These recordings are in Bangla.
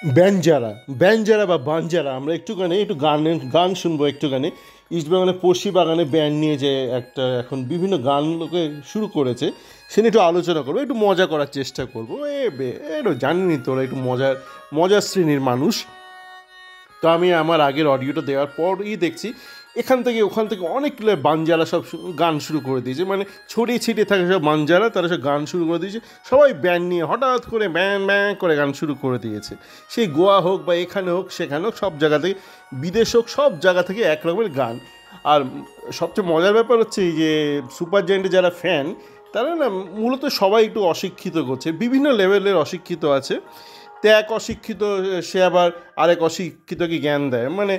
ব্যানজারা ব্যানজারা বা বানজারা আমরা একটুখানি একটু গান শুনবো একটুখানি। ইস্টবেঙ্গলের পড়শি বাগানে ব্যান্ড নিয়ে যে একটা এখন বিভিন্ন গান লোকে শুরু করেছে, সে নিয়ে একটু আলোচনা করবো, একটু মজা করার চেষ্টা করবো। একটু জানিনি তোরা একটু মজার শ্রেণীর মানুষ। তো আমি আমার আগের অডিওটা দেওয়ার পরই দেখছি এখান থেকে ওখান থেকে অনেকগুলো বানজারা সব গান শুরু করে দিয়েছে, মানে ছড়িয়ে ছিটিয়ে থাকে সব বানজারা, তারা সব গান শুরু করে দিয়েছে। সবাই ব্যান্ড নিয়ে হঠাৎ করে ব্যাং করে গান শুরু করে দিয়েছে। সেই গোয়া হোক বা এখানে হোক সেখানে হোক, সব জায়গা থেকে, বিদেশ হোক, সব জায়গা থেকে এক রকমের গান। আর সবচেয়ে মজার ব্যাপার হচ্ছে এই যে সুপার জায়েন্টের যারা ফ্যান, তারা না মূলত সবাই একটু অশিক্ষিত করছে, বিভিন্ন লেভেলের অশিক্ষিত আছে। তো এক অশিক্ষিত সে আবার আরেক অশিক্ষিতকে জ্ঞান দেয়, মানে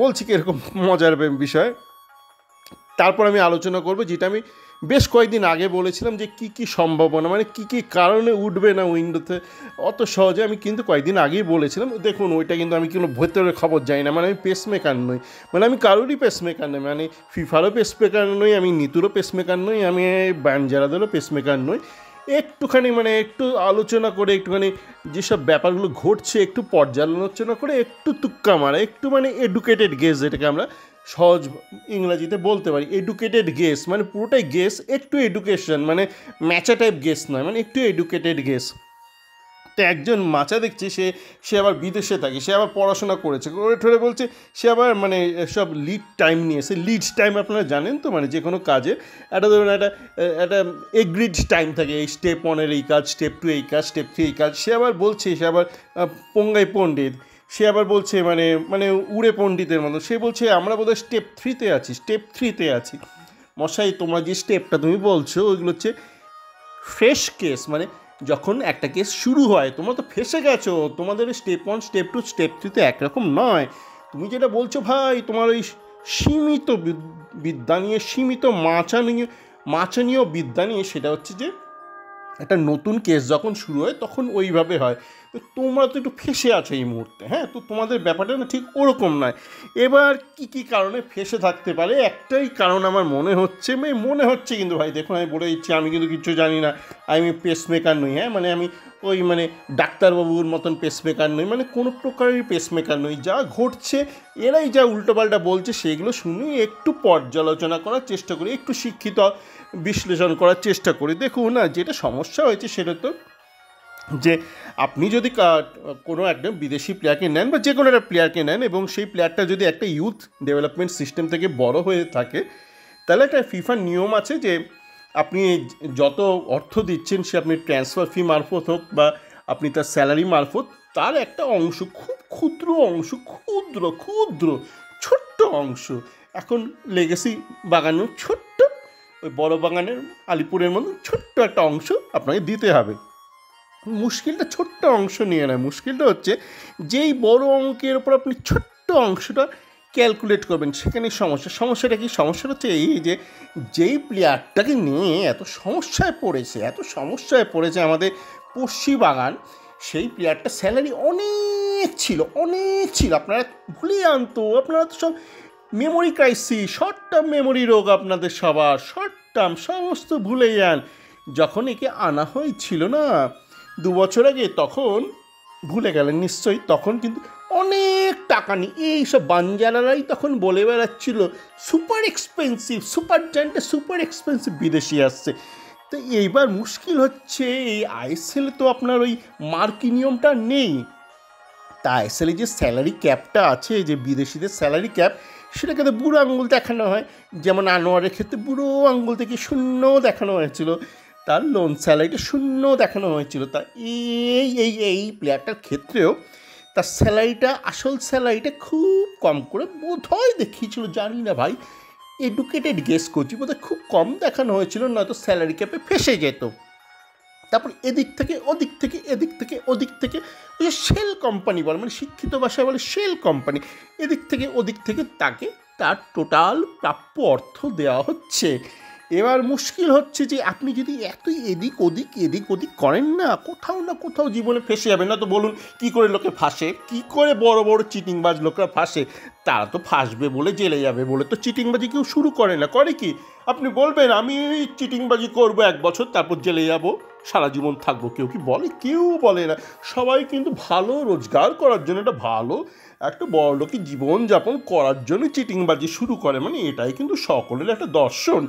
বলছি কি এরকম মজার বিষয়। তারপর আমি আলোচনা করব যেটা আমি বেশ কয়েকদিন আগে বলেছিলাম, যে কি কি সম্ভাবনা, মানে কি কি কারণে উঠবে না উইন্ডোতে অত সহজে। আমি কিন্তু কয়েকদিন আগেই বলেছিলাম, দেখুন ওইটা কিন্তু আমি কোনো ভেতরের খবর জানি না, মানে আমি পেসমেকার নই, মানে আমি কারোরই পেসমেকার নই, মানে ফিফারও পেসমেকার নই, আমি নিতুরও পেসমেকার নই, আমি ব্যানজারাদেরও পেসমেকার নই। একটুখানি মানে একটু আলোচনা করে, একটুখানি যেসব ব্যাপারগুলো ঘটছে একটু পর্যালোচনা করে, একটু তুক্কা মারা, একটু মানে এডুকেটেড গেস, যেটাকে আমরা সহজ ইংরাজিতে বলতে পারি এডুকেটেড গেস, মানে পুরোটাই গেস, একটু এডুকেশন, মানে ম্যাচা টাইপ গেস নয়, মানে একটু এডুকেটেড গেস। তো একজন মাচা দেখছি, সে সে আবার বিদেশে থাকে, সে আবার পড়াশোনা করেছে, করে ঠরে বলছে সে আবার মানে সব লিড টাইম নিয়েছে। লিড টাইম আপনারা জানেন তো, মানে যে কোনো কাজে একটা ধরুন একটা এগ্রিড টাইম থাকে, এই স্টেপ 1 এই কাজ, স্টেপ 2 এই কাজ, স্টেপ 3 এই কাজ। সে আবার বলছে, সে আবার পঙ্গাই পণ্ডিত, সে আবার বলছে মানে মানে উড়ে পণ্ডিতের মতো, সে বলছে আমরা বোধহয় স্টেপ 3-তে আছি, স্টেপ 3-তে আছি। মশাই, তোমরা যে স্টেপটা তুমি বলছো ওইগুলো হচ্ছে ফ্রেশ কেস, মানে যখন একটা কেস শুরু হয় তোমরা তো ফেসে গেছো, তোমাদের স্টেপ 1, স্টেপ 2, স্টেপ 3 তো একরকম নয়। তুমি যেটা বলছো ভাই, তোমার ওই সীমিত বিদ্যা নিয়ে, সীমিত মাচানীয় বিদ্যা নিয়ে, সেটা হচ্ছে যে একটা নতুন কেস যখন শুরু হয় তখন ওইভাবে হয়। তো তোমরা তো একটু ফেসে আছো এই মুহূর্তে, হ্যাঁ, তো তোমাদের ব্যাপারটা না ঠিক ওরকম নয়। এবার কি কি কারণে ফেসে থাকতে পারে, একটাই কারণ আমার মনে হচ্ছে কিন্তু ভাই দেখুন, আমি বলে দিচ্ছি আমি কিন্তু কিছু জানি না, আমি পেসমেকার নই, হ্যাঁ, মানে আমি ওই মানে ডাক্তারবাবুর মতন পেসমেকার নই, মানে কোনো প্রকারের পেসমেকার নই। যা ঘটছে, এরাই যা উল্টোপাল্টা বলছে সেগুলো শুনে একটু পর্যালোচনা করার চেষ্টা করি, একটু শিক্ষিত বিশ্লেষণ করার চেষ্টা করি। দেখুন না, যেটা সমস্যা হয়েছে সেটা তো যে আপনি যদি কোনো একটা বিদেশি প্লেয়ারকে নেন বা যে কোনো একটা প্লেয়ারকে নেন, এবং সেই প্লেয়ারটা যদি একটা ইউথ ডেভেলপমেন্ট সিস্টেম থেকে বড় হয়ে থাকে, তাহলে একটা ফিফার নিয়ম আছে যে আপনি যত অর্থ দিচ্ছেন, সে আপনি ট্রান্সফার ফি মারফত হোক বা আপনি তার স্যালারি মারফত, তার একটা অংশ, খুব ক্ষুদ্র অংশ, ক্ষুদ্র ক্ষুদ্র ছোট্ট অংশ, এখন লেগেসি বাগানের ছোট্ট, ওই বড় বাগানের আলিপুরের মতো ছোট্ট একটা অংশ আপনাকে দিতে হবে। মুশকিলটা ছোট্ট অংশ নিয়ে নয়, মুশকিলটা হচ্ছে যেই বড় অঙ্কের ওপর আপনি ছোট্ট অংশটা ক্যালকুলেট করবেন, সেখানে সমস্যাটা কি? সমস্যাটা হচ্ছে এই যে যেই প্লেয়ারটাকে নিয়ে এত সমস্যায় পড়েছে আমাদের পড়শি বাগান, সেই প্লেয়ারটার স্যালারি অনেক ছিল। আপনারা ভুলে আনতো, আপনারা তো সব memory crisis, short term memory রোগ আপনাদের সবার, শর্ট টার্ম সমস্ত ভুলে যান। যখন একে আনা হয়েছিল না 2 বছর আগে, তখন ভুলে গেলেন নিশ্চয়ই, তখন কিন্তু অনেক টাকা নিয়ে এইসব বানজারারাই তখন বলে বেড়াচ্ছিল সুপার এক্সপেন্সিভ বিদেশি আসছে। তো এইবার মুশকিল হচ্ছে, এই আইএসএলে তো আপনার ওই মার্কি নিয়মটা নেই। তা আইএসএলে যে স্যালারি ক্যাপটা আছে, যে বিদেশিদের স্যালারি ক্যাপ, সেটাকে তো বুড়ো আঙুল দেখানো হয়। যেমন আনোয়ারের ক্ষেত্রে বুড়ো আঙুল থেকে 0 দেখানো হয়েছিল, তার লোন স্যালারিটা 0 দেখানো হয়েছিল। তা এই প্লেয়ারটার ক্ষেত্রেও তার স্যালারিটা, আসল স্যালারিটা খুব কম করে বোধহয় দেখিয়েছিল, জানি না ভাই, এডুকেটেড গেস করছি, বোধহয় খুব কম দেখানো হয়েছিল, নয়তো স্যালারি ক্যাপে ফেসে যেত। তারপর এদিক থেকে ওদিক থেকে ওই যে শেল কোম্পানি বলে, মানে শিক্ষিত ভাষায় বলে শেল কোম্পানি, এদিক থেকে ওদিক থেকে তাকে তার টোটাল প্রাপ্য অর্থ দেওয়া হচ্ছে। এবার মুশকিল হচ্ছে যে আপনি যদি এতই এদিক ওদিক করেন না কোথাও জীবনে ফেঁসে যাবেন। না তো বলুন কী করে লোকে ফাঁসে, কী করে বড় বড় চিটিংবাজ লোকরা ফাঁসে? তারা তো ফাঁসবে বলে জেলে যাবে বলে তো চিটিংবাজি কেউ শুরু করে না, করে কি? আপনি বলবেন আমি চিটিংবাজি করবো 1 বছর, তারপর জেলে যাব, সারা জীবন থাকবো, কেউ কি বলে? কেউ বলে না। সবাই কিন্তু ভালো রোজগার করার জন্য, একটা ভালো একটা বড়লোকি জীবনযাপন করার জন্য চিটিংবাজি শুরু করে, মানে এটাই কিন্তু সকলের একটা দর্শন।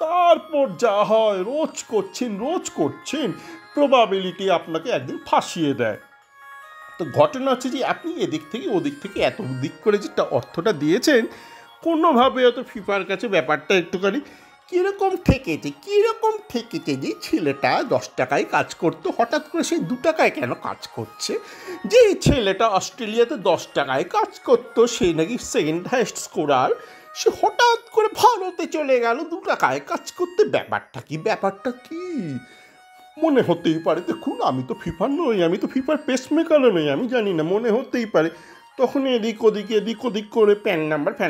তারপর যা হয় রোজ করছেন, প্রবাবিলিটি আপনাকে একদিন ফাঁসিয়ে দেয়। তো ঘটনা হচ্ছে যে আপনি এদিক থেকে ওদিক থেকে এত দিক করে যে অর্থটা দিয়েছেন, কোনোভাবে হয়তো ফিফার কাছে ব্যাপারটা একটুখানি কীরকম ঠেকেছে যে ছেলেটা 10 টাকায় কাজ করতো, হঠাৎ করে সেই 2 টাকায় কেন কাজ করছে? যে ছেলেটা অস্ট্রেলিয়াতে 10 টাকায় কাজ করতো, সেই নাকি সেকেন্ড হাইয়েস্ট স্কোরার, সে হঠাৎ করে ভারতে চলে গেল 2 টাকায় কাজ করতে। ব্যাপারটা কি মনে হতেই পারে। দেখুন, আমি তো ফিফার নই, আমি তো ফিফার পেসমেকারও নই, আমি জানি না, মনে হতেই পারে। তখন এদিক ওদিক করে প্যান নাম্বারটা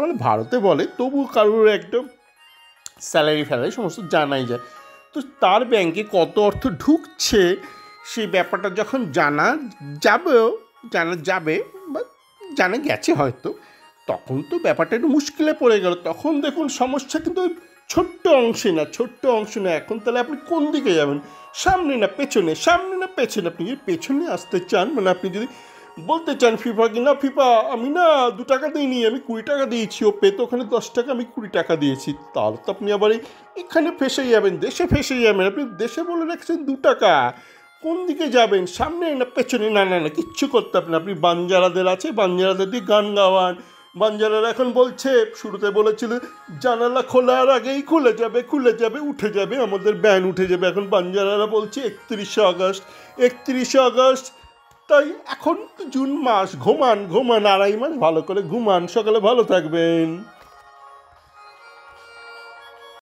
মানে ভারতে বলে, তবু কারোর একদম স্যালারি সমস্ত জানাই যায়। তো তার ব্যাংকে কত অর্থ ঢুকছে সেই ব্যাপারটা যখন জানা যাবে বা জানা গেছে হয়তো, তখন তো ব্যাপারটা একটু মুশকিলে পড়ে গেল। তখন দেখুন সমস্যা কিন্তু ওই ছোট্ট অংশে না। এখন তাহলে আপনি কোন দিকে যাবেন? সামনে না পেছনে? আপনি যদি পেছনে আসতে চান, মানে আপনি যদি বলতে চান ফিফা কি না, ফিফা আমি না 2 টাকা দিইনি, আমি 20 টাকা দিয়েছি, ও পেতো ওখানে 10 টাকা, আমি 20 টাকা দিয়েছি, তাহলে তো আপনি আবার এখানে ফেসে যাবেন, দেশে ফেসে যাবেন। আপনি দেশে বলে রাখছেন 2 টাকা, কোন দিকে যাবেন? সামনে না পেছনে? না কিচ্ছু করতে হবে না। আপনি বাঞ্জারাদের দিয়ে গান গাওয়ান। বাঞ্জারারা এখন বলছে, শুরুতে বলেছিল জানালা খোলার আগেই খুলে যাবে, উঠে যাবে, আমাদের ব্যান উঠে যাবে। এখন বাঞ্জারারা বলছে 31শে আগস্ট। তাই এখন জুন মাস, ঘুমান 2.5 মাস ভালো করে ঘুমান, সকালে ভালো থাকবেন।